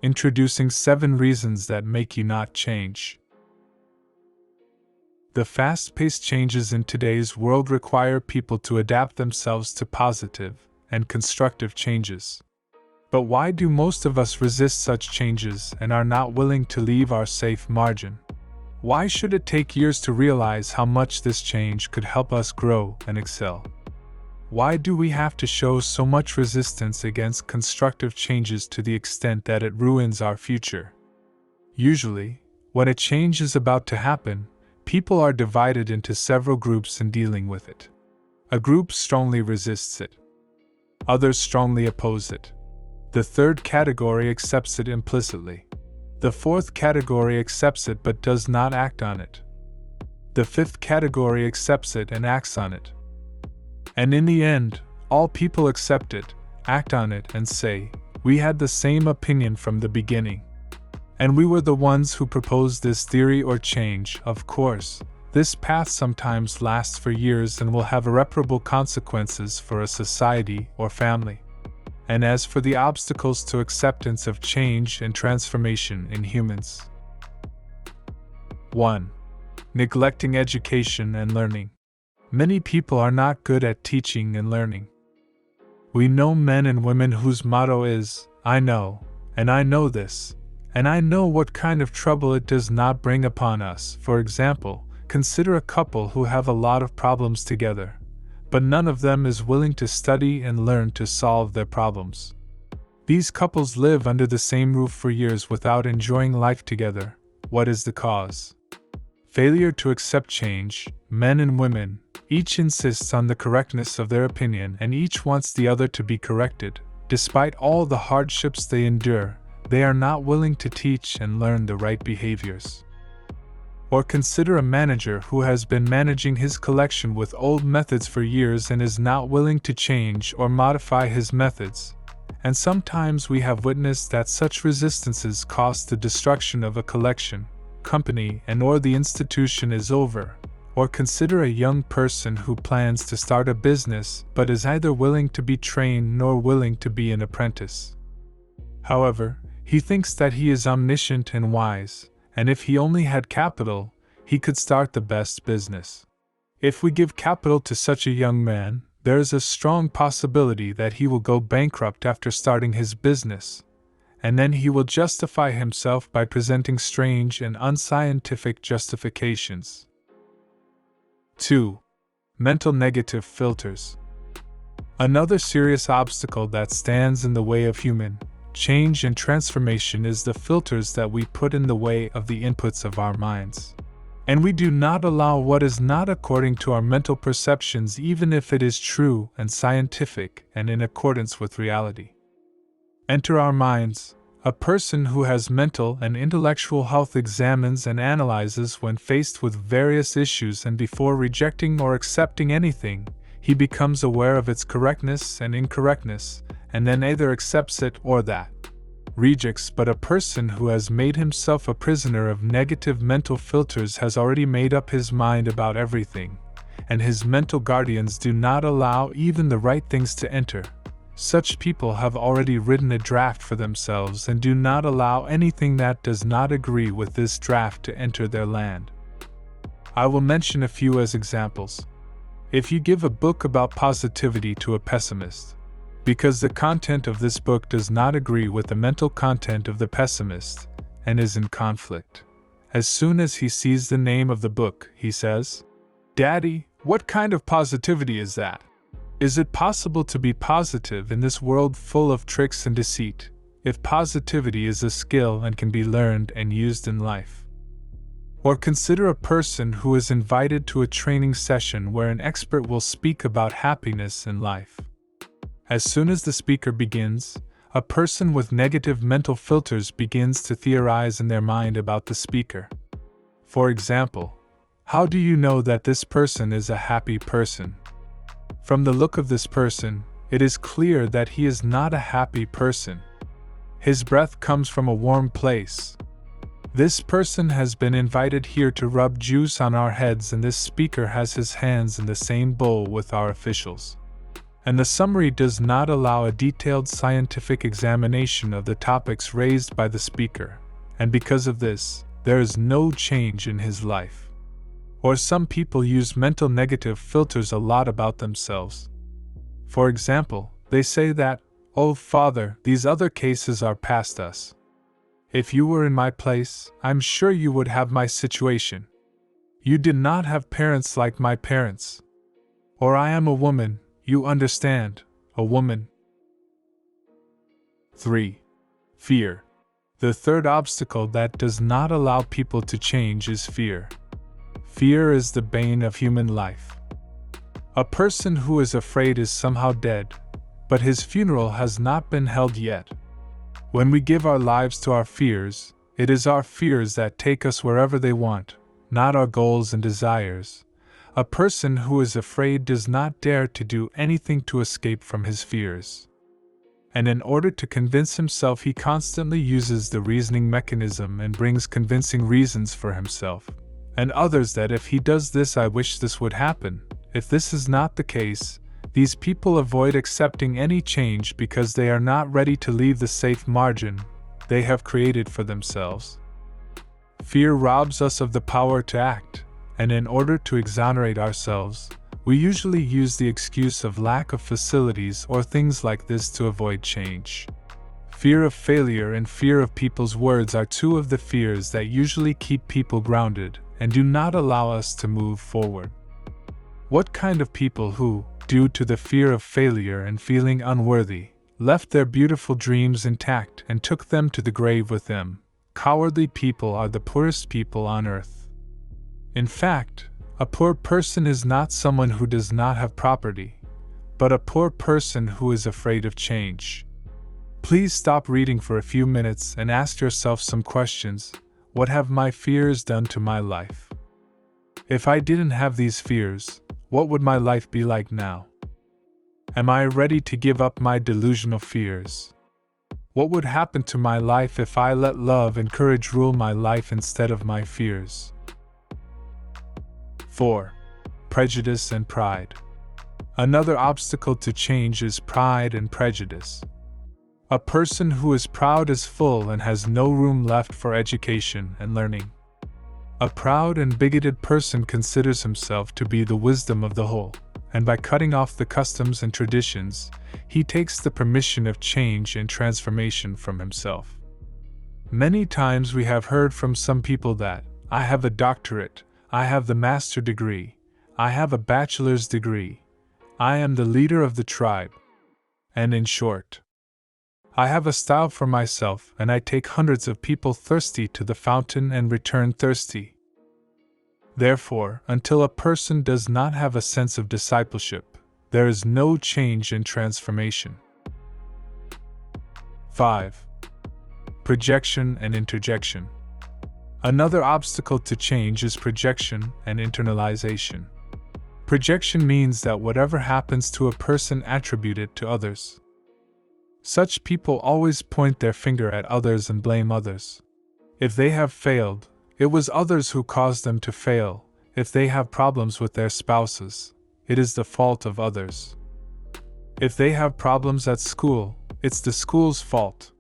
Introducing 7 reasons that make you not change. The fast-paced changes in today's world require people to adapt themselves to positive and constructive changes. But why do most of us resist such changes and are not willing to leave our safe margin? Why should it take years to realize how much this change could help us grow and excel? Why do we have to show so much resistance against constructive changes to the extent that it ruins our future? Usually, when a change is about to happen, people are divided into several groups in dealing with it. A group strongly resists it. Others strongly oppose it. The third category accepts it implicitly. The fourth category accepts it but does not act on it. The fifth category accepts it and acts on it. And in the end, all people accept it, act on it, and say, "We had the same opinion from the beginning. And we were the ones who proposed this theory or change." Of course, this path sometimes lasts for years and will have irreparable consequences for a society or family. And as for the obstacles to acceptance of change and transformation in humans. 1. Neglecting education and learning. Many people are not good at teaching and learning. We know men and women whose motto is, "I know, and I know this, and I know what kind of trouble it does not bring upon us." For example, consider a couple who have a lot of problems together, but none of them is willing to study and learn to solve their problems. These couples live under the same roof for years without enjoying life together. What is the cause? Failure to accept change. Men and women, each insists on the correctness of their opinion and each wants the other to be corrected. Despite all the hardships they endure, they are not willing to teach and learn the right behaviors. Or consider a manager who has been managing his collection with old methods for years and is not willing to change or modify his methods. And sometimes we have witnessed that such resistances cost the destruction of a collection, company, and/or the institution is over. Or consider a young person who plans to start a business but is neither willing to be trained nor willing to be an apprentice. However, he thinks that he is omniscient and wise, and if he only had capital, he could start the best business. If we give capital to such a young man, there is a strong possibility that he will go bankrupt after starting his business, and then he will justify himself by presenting strange and unscientific justifications. 2. Mental negative filters. Another serious obstacle that stands in the way of human change and transformation is the filters that we put in the way of the inputs of our minds. And we do not allow what is not according to our mental perceptions, even if it is true and scientific and in accordance with reality. Enter our minds. A person who has mental and intellectual health examines and analyzes when faced with various issues, and before rejecting or accepting anything, he becomes aware of its correctness and incorrectness, and then either accepts it or that rejects. But a person who has made himself a prisoner of negative mental filters has already made up his mind about everything, and his mental guardians do not allow even the right things to enter. Such people have already written a draft for themselves and do not allow anything that does not agree with this draft to enter their land. I will mention a few as examples. If you give a book about positivity to a pessimist, because the content of this book does not agree with the mental content of the pessimist and is in conflict, as soon as he sees the name of the book, he says, "Daddy, what kind of positivity is that? Is it possible to be positive in this world full of tricks and deceit, if positivity is a skill and can be learned and used in life?" Or consider a person who is invited to a training session where an expert will speak about happiness in life. As soon as the speaker begins, a person with negative mental filters begins to theorize in their mind about the speaker. For example, how do you know that this person is a happy person? From the look of this person, it is clear that he is not a happy person. His breath comes from a warm place. This person has been invited here to rub juice on our heads, and this speaker has his hands in the same bowl with our officials. and the summary does not allow a detailed scientific examination of the topics raised by the speaker, and because of this, there is no change in his life. Or some people use mental negative filters a lot about themselves. For example, they say that, "Oh, Father, these other cases are past us. If you were in my place, I'm sure you would have my situation. You did not have parents like my parents." Or "I am a woman, you understand, a woman." 3. Fear. The third obstacle that does not allow people to change is fear. Fear is the bane of human life. A person who is afraid is somehow dead, but his funeral has not been held yet. When we give our lives to our fears, it is our fears that take us wherever they want, not our goals and desires. A person who is afraid does not dare to do anything to escape from his fears. And in order to convince himself, he constantly uses the reasoning mechanism and brings convincing reasons for himself and others that if he does this, I wish this would happen. If this is not the case, these people avoid accepting any change because they are not ready to leave the safe margin they have created for themselves. Fear robs us of the power to act, and in order to exonerate ourselves, we usually use the excuse of lack of facilities or things like this to avoid change. Fear of failure and fear of people's words are two of the fears that usually keep people grounded and do not allow us to move forward. What kind of people who, due to the fear of failure and feeling unworthy, left their beautiful dreams intact and took them to the grave with them? Cowardly people are the poorest people on earth. In fact, a poor person is not someone who does not have property, but a poor person who is afraid of change. Please stop reading for a few minutes and ask yourself some questions. What have my fears done to my life? If I didn't have these fears, what would my life be like now? Am I ready to give up my delusional fears? What would happen to my life if I let love and courage rule my life instead of my fears? 4. Prejudice and pride. Another obstacle to change is pride and prejudice. A person who is proud is full and has no room left for education and learning. A proud and bigoted person considers himself to be the wisdom of the whole, and by cutting off the customs and traditions, he takes the permission of change and transformation from himself. Many times we have heard from some people that, "I have a doctorate, I have the master degree, I have a bachelor's degree, I am the leader of the tribe," and in short, "I have a style for myself and I take hundreds of people thirsty to the fountain and return thirsty." Therefore, until a person does not have a sense of discipleship, there is no change and transformation. 5. Projection and interjection. Another obstacle to change is projection and internalization. Projection means that whatever happens to a person attribute it to others. Such people always point their finger at others and blame others. If they have failed, it was others who caused them to fail. If they have problems with their spouses, it is the fault of others. If they have problems at school, it's the school's fault.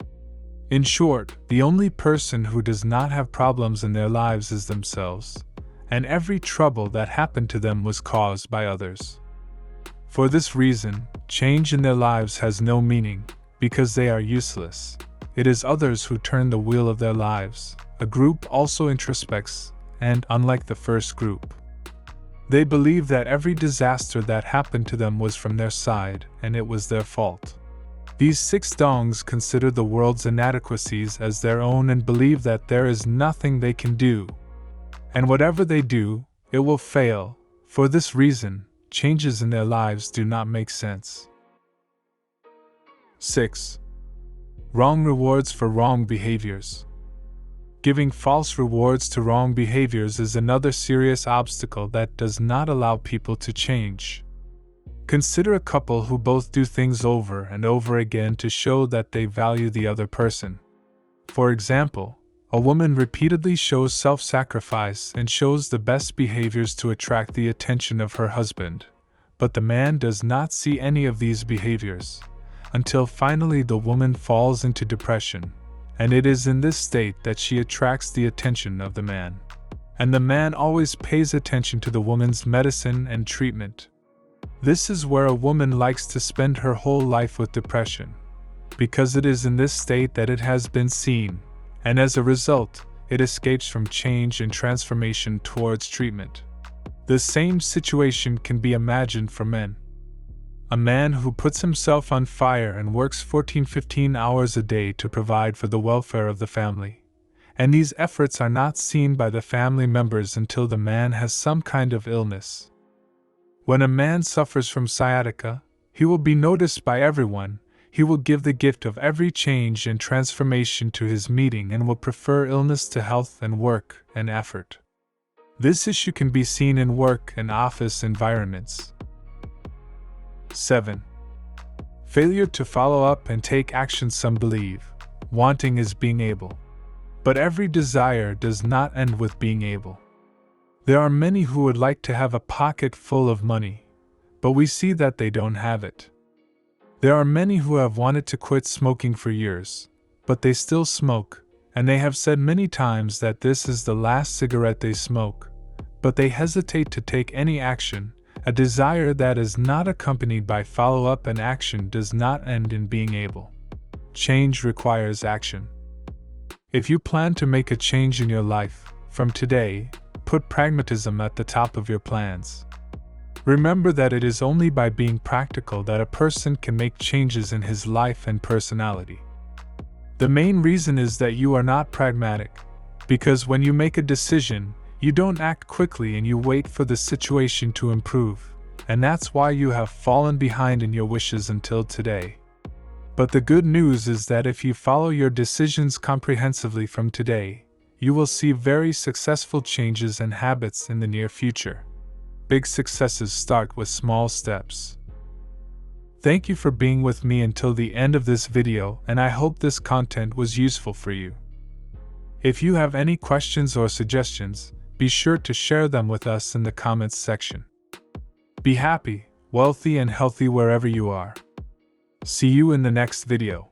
In short, the only person who does not have problems in their lives is themselves, and every trouble that happened to them was caused by others. For this reason, change in their lives has no meaning, because they are useless. It is others who turn the wheel of their lives. A group also introspects, and unlike the first group, they believe that every disaster that happened to them was from their side and it was their fault. These 6 dongs consider the world's inadequacies as their own and believe that there is nothing they can do. And whatever they do, it will fail. For this reason, changes in their lives do not make sense. 6. Wrong rewards for wrong behaviors. Giving false rewards to wrong behaviors is another serious obstacle that does not allow people to change. Consider a couple who both do things over and over again to show that they value the other person. For example, a woman repeatedly shows self-sacrifice and shows the best behaviors to attract the attention of her husband, but the man does not see any of these behaviors, until finally the woman falls into depression, and it is in this state that she attracts the attention of the man. And the man always pays attention to the woman's medicine and treatment. This is where a woman likes to spend her whole life with depression, because it is in this state that it has been seen, and as a result, it escapes from change and transformation towards treatment. The same situation can be imagined for men. A man who puts himself on fire and works 14-15 hours a day to provide for the welfare of the family, and these efforts are not seen by the family members until the man has some kind of illness. When a man suffers from sciatica, he will be noticed by everyone. He will give the gift of every change and transformation to his meeting and will prefer illness to health and work and effort. This issue can be seen in work and office environments. 7. Failure to follow up and take action. Some believe wanting is being able. But every desire does not end with being able. There are many who would like to have a pocket full of money, but we see that they don't have it. There are many who have wanted to quit smoking for years, but they still smoke, and they have said many times that this is the last cigarette they smoke, but they hesitate to take any action. A desire that is not accompanied by follow-up and action does not end in being able. Change requires action. If you plan to make a change in your life, from today, put pragmatism at the top of your plans. Remember that it is only by being practical that a person can make changes in his life and personality. The main reason is that you are not pragmatic, because when you make a decision, you don't act quickly and you wait for the situation to improve, and that's why you have fallen behind in your wishes until today. But the good news is that if you follow your decisions comprehensively from today, you will see very successful changes and habits in the near future. Big successes start with small steps. Thank you for being with me until the end of this video, and I hope this content was useful for you. If you have any questions or suggestions, be sure to share them with us in the comments section. Be happy, wealthy, and healthy wherever you are. See you in the next video.